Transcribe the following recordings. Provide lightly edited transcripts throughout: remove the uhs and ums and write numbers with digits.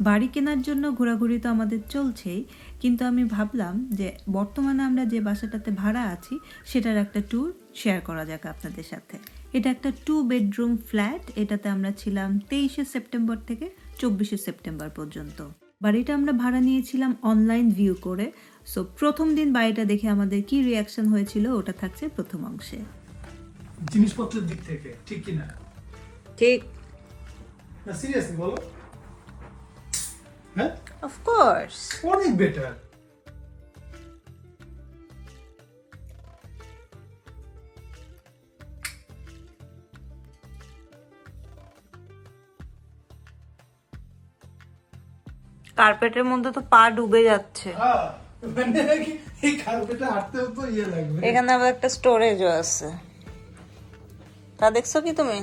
বাড়ি কেনার জন্য ঘোরাঘুরি তো আমাদের চলছেই, কিন্তু আমি ভাবলাম যে বর্তমানে আমরা যে বাসাটাতে ভাড়া আছি সেটার একটা ট্যুর শেয়ার করা যাক আপনাদের সাথে। এটা একটা 2 বেডরুম ফ্ল্যাট। এটাতে আমরা ছিলাম 23শে সেপ্টেম্বর থেকে 24শে সেপ্টেম্বর পর্যন্ত। বাড়িটা আমরা ভাড়া নিয়েছিলাম অনলাইন ভিউ করে। সো প্রথম দিন বাড়িটা দেখে আমাদের কি রিয়াকশন হয়েছিল ওটা থাকছে প্রথম অংশে। জিনিসপত্রের দিক থেকে ঠিক কিনা? ঠিক। না সিরিয়াসলি বলো। হ্যাঁ, অফ কোর্স। অনেক বেটার। কার্পেটের মধ্যে তো পা ডুবে যাচ্ছে। মানে কি এই কার্পেটে হাঁটতেও তো ইয়ে লাগবে। এখানে আবার একটা স্টোরেজও আছে, তা দেখছো কি তুমি?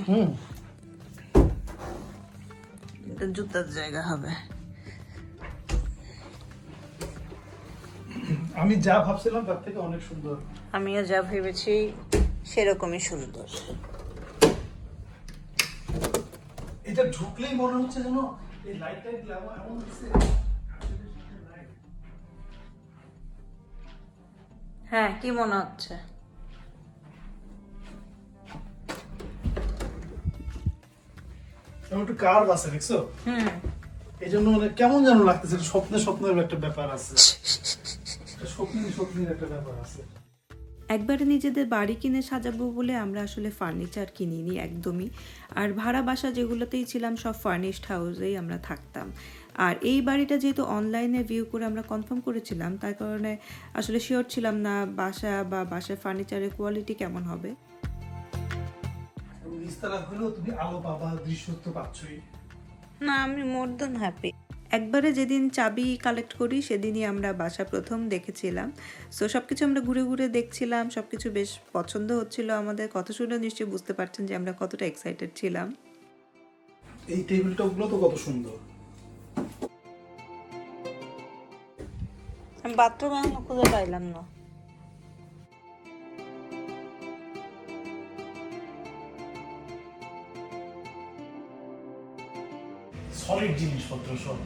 এটা জুতার জায়গা হবে। আমি যা ভাবছিলাম তার থেকে অনেক সুন্দর। আমিও যা ভেবেছি সেরকমই সুন্দর। এটা ঢুকলেই মনে হচ্ছে যেন এই লাইট টাইট লাগা এমন হচ্ছে। হ্যাঁ, কি মনে হচ্ছে? একটু কার্ভ আছে দেখছো? এই জন্য মানে কেমন যেন লাগতেছে, স্বপ্নের একটা ব্যাপার আছে। স্বপ্নের একটা ব্যাপার আছে। একবারে নিজেদের বাড়ি কিনে সাজাবো বলে আমরা আসলে ফার্নিচার কিনিনি একদমই। আর ভাড়া বাসা যেগুলোতেই ছিলাম সব ফার্নিশড হাউসেই আমরা থাকতাম। আর এই বাড়িটা যেহেতু অনলাইনে ভিউ করে আমরা কনফার্ম করেছিলাম, তার কারণে আসলে শিওর ছিলাম না বাসা বা বাসার ফার্নিচারের কোয়ালিটি কেমন হবে। নিস্তারা হলেও তুমি আলো পাবা, দৃশ্য তো পাচ্ছই। না, আমি মোর দ্যান হ্যাপি। একবারে যেদিন চাবি কালেক্ট করি সেদিনই আমরা বাসা প্রথম দেখেছিলাম। সো সব কিছু আমরা ঘুরে ঘুরে দেখছিলাম, সব কিছু বেশ পছন্দ হচ্ছিল আমাদের। কথা শুনে নিশ্চয়ই বুঝতে পারছেন যে আমরা কতটা এক্সাইটেড ছিলাম। এই টেবিল টপগুলো তো কত সুন্দর। আমি বাথরুম এখনো খুঁজে পাইলাম না। সলিড জিনিসপত্র সব,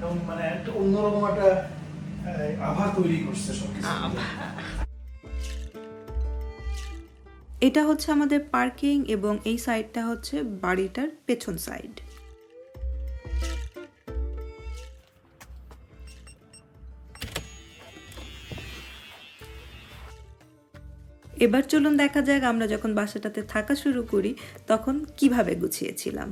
এবং মানে একটা অন্যরকম একটা আভা তৈরি করছে সবকিছু। এটা হচ্ছে আমাদের পার্কিং এবং এই সাইডটা হচ্ছে বাড়িটার পেছন সাইড। এবার চলুন দেখা যাক আমরা যখন বাসাটাতে থাকা শুরু করি তখন কিভাবে গুছিয়েছিলাম।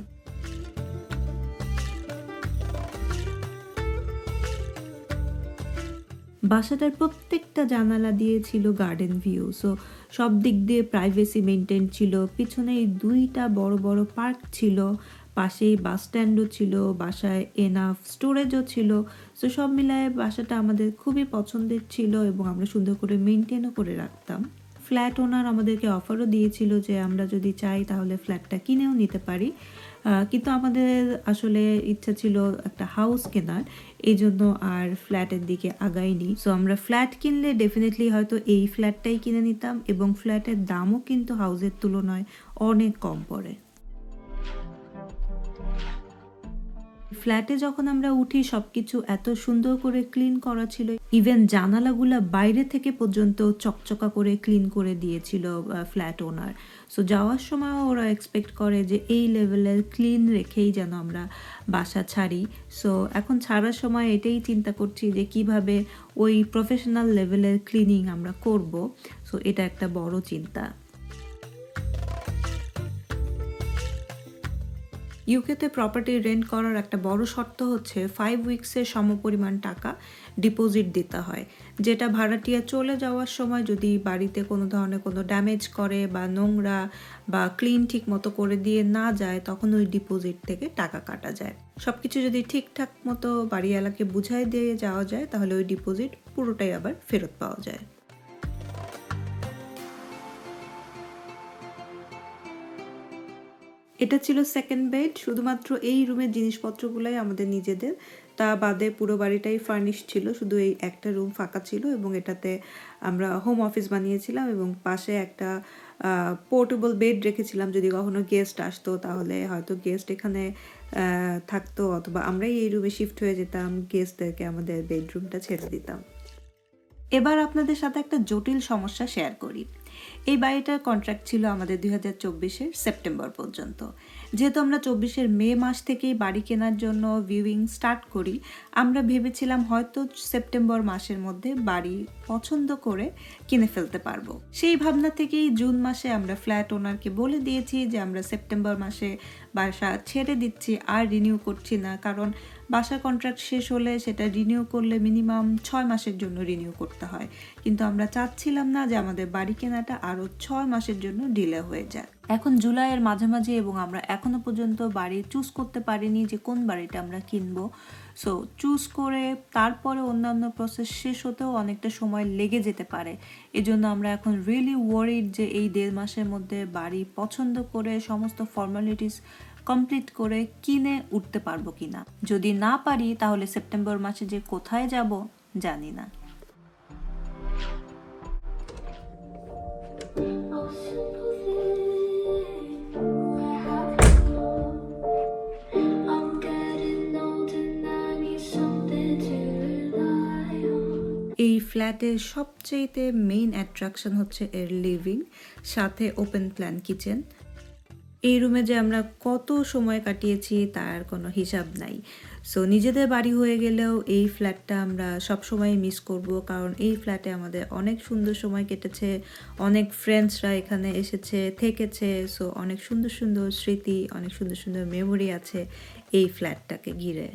বাসাটার প্রত্যেকটা জানালা দিয়ে ছিল গার্ডেন ভিউ। সো সব দিক দিয়ে প্রাইভেসি মেনটেন ছিল। পিছনে দুইটা বড় বড় পার্ক ছিল, পাশেই বাস স্ট্যান্ডও ছিল, বাসায় এনাফ স্টোরেজও ছিল। সো সব মিলায়ে বাসাটা আমাদের খুবই পছন্দের ছিল এবং আমরা সুন্দর করে মেনটেনও করে রাখতাম। ফ্ল্যাট ওনার আমাদেরকে অফারও দিয়েছিল যে আমরা যদি চাই তাহলে ফ্ল্যাটটা কিনেও নিতে পারি, কিন্তু আমাদের আসলে ইচ্ছা ছিল একটা হাউস কেনার, এই জন্য আর ফ্ল্যাটের দিকে আগাইনি। সো আমরা ফ্ল্যাট কিনলে ডেফিনেটলি হয়তো এই ফ্ল্যাটটাই কিনে নিতাম এবং ফ্ল্যাটের দামও কিন্তু হাউসের তুলনায় অনেক কম পড়ে। ফ্ল্যাটে যখন আমরা উঠি সবকিছু এত সুন্দর করে ক্লিন করা ছিল, ইভেন জানালাগুলা বাইরে থেকে পর্যন্ত চকচকা করে ক্লিন করে দিয়েছিল ফ্ল্যাট ওনার। সো যাওয়ার সময় ওরা এক্সপেক্ট করে যে এই লেভেলের ক্লিন রেখেই যেন আমরা বাসা ছাড়ি। সো এখন ছাড়ার সময় এটাই চিন্তা করছি যে কিভাবে ওই প্রফেশনাল লেভেলের ক্লিনিং আমরা করব। সো এটা একটা বড় চিন্তা। ইউকেতে প্রপার্টি রেন্ট করার একটা বড় শর্ত হচ্ছে 5 উইকসের সমপরিমাণ টাকা ডিপোজিট দিতে হয়, যেটা ভাড়াটিয়া চলে যাওয়ার সময় যদি বাড়িতে কোনো ধরনের কোনো ড্যামেজ করে বা নোংরা বা ক্লিন ঠিক মতো করে দিয়ে না যায় তখন ওই ডিপোজিট থেকে টাকা কাটা যায়। সব কিছু যদি ঠিকঠাক মতো বাড়িওয়ালাকে বুঝাই দিয়ে যাওয়া যায় তাহলে ওই ডিপোজিট পুরোটাই আবার ফেরত পাওয়া যায়। এটা ছিল সেকেন্ড বেড। শুধুমাত্র এই রুমের জিনিসপত্রগুলোই আমাদের নিজেদের, তা বাদে পুরো বাড়িটাই ফার্নিশ ছিল, শুধু এই একটা রুম ফাঁকা ছিল এবং এটাতে আমরা হোম অফিস বানিয়েছিলাম এবং পাশে একটা পোর্টেবল বেড রেখেছিলাম, যদি কখনো গেস্ট আসতো তাহলে হয়তো গেস্ট এখানে থাকতো, অথবা আমরাই এই রুমে শিফট হয়ে যেতাম, গেস্টদেরকে আমাদের বেডরুমটা ছেড়ে দিতাম। এবার আপনাদের সাথে একটা জটিল সমস্যা শেয়ার করি। এই বাড়িটার কন্ট্রাক্ট ছিল আমাদের 2024-এর সেপ্টেম্বর পর্যন্ত। যেহেতু আমরা 24-এর মে মাস থেকেই বাড়ি কেনার জন্য ভিউইং স্টার্ট করি, আমরা ভেবেছিলাম হয়তো সেপ্টেম্বর মাসের মধ্যে বাড়ি পছন্দ করে কিনে ফেলতে পারবো। সেই ভাবনা থেকেই জুন মাসে আমরা ফ্ল্যাট ওনারকে বলে দিয়েছি যে আমরা সেপ্টেম্বর মাসে বাসা ছেড়ে দিচ্ছি, আর রিনিউ করছি না, কারণ বাসা কন্ট্রাক্ট শেষ হলে সেটা রিনিউ করলে মিনিমাম 6 মাসের জন্য রিনিউ করতে হয়, কিন্তু আমরা চাচ্ছিলাম না যে আমাদের বাড়ি কেনাটা আরও 6 মাসের জন্য ডিলে হয়ে যায়। এখন জুলাইয়ের মাঝামাঝি এবং আমরা এখনো পর্যন্ত বাড়ি চুজ করতে পারিনি যে কোন বাড়িটা আমরা কিনবো। সো চুজ করে তারপরে অন্যান্য প্রসেস শেষ হতেও অনেকটা সময় লেগে যেতে পারে। এজন্য আমরা এখন রিয়েলি ওয়ারিড যে এই 1.5 মাসের মধ্যে বাড়ি পছন্দ করে সমস্ত ফর্মালিটিস কমপ্লিট করে কিনে উঠতে পারবো কিনা। যদি না পারি তাহলে সেপ্টেম্বর মাসে যে কোথায় যাব জানি না। এই ফ্ল্যাটের সবচেয়ে মেইন অ্যাট্রাকশন হচ্ছে এর লিভিং, সাথে ওপেন প্ল্যান কিচেন। এই রুমে যে আমরা কত সময় কাটিয়েছি তার কোনো হিসাব নাই। সো নিজেদের বাড়ি হয়ে গেলেও এই ফ্ল্যাটটা আমরা সব সময় মিস করব, কারণ এই ফ্ল্যাটে আমাদের অনেক সুন্দর সময় কেটেছে, অনেক ফ্রেন্ডসরা এখানে এসেছে থেকেছে। সো অনেক সুন্দর সুন্দর স্মৃতি, অনেক সুন্দর সুন্দর মেমোরি আছে এই ফ্ল্যাটটাকে ঘিরে।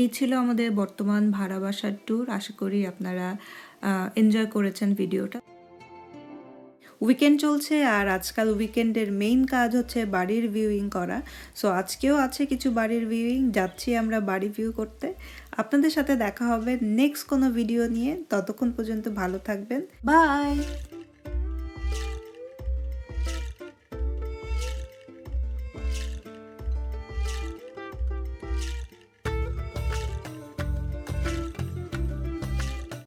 এই ছিল আমাদের বর্তমান ভাড়া বাসার ট্যুর। আশা করি আপনারা এনজয় করেছেন ভিডিওটা। উইকেন্ড চলছে, আর আজকাল উইকেন্ডের মেইন কাজ হচ্ছে বাড়ির ভিউইং করা। সো আজকেও আছে কিছু বাড়ির ভিউইং, যাচ্ছি আমরা বাড়ি ভিউ করতে। আপনাদের সাথে দেখা হবে নেক্সট কোনো ভিডিও নিয়ে। ততক্ষণ পর্যন্ত ভালো থাকবেন, বাই।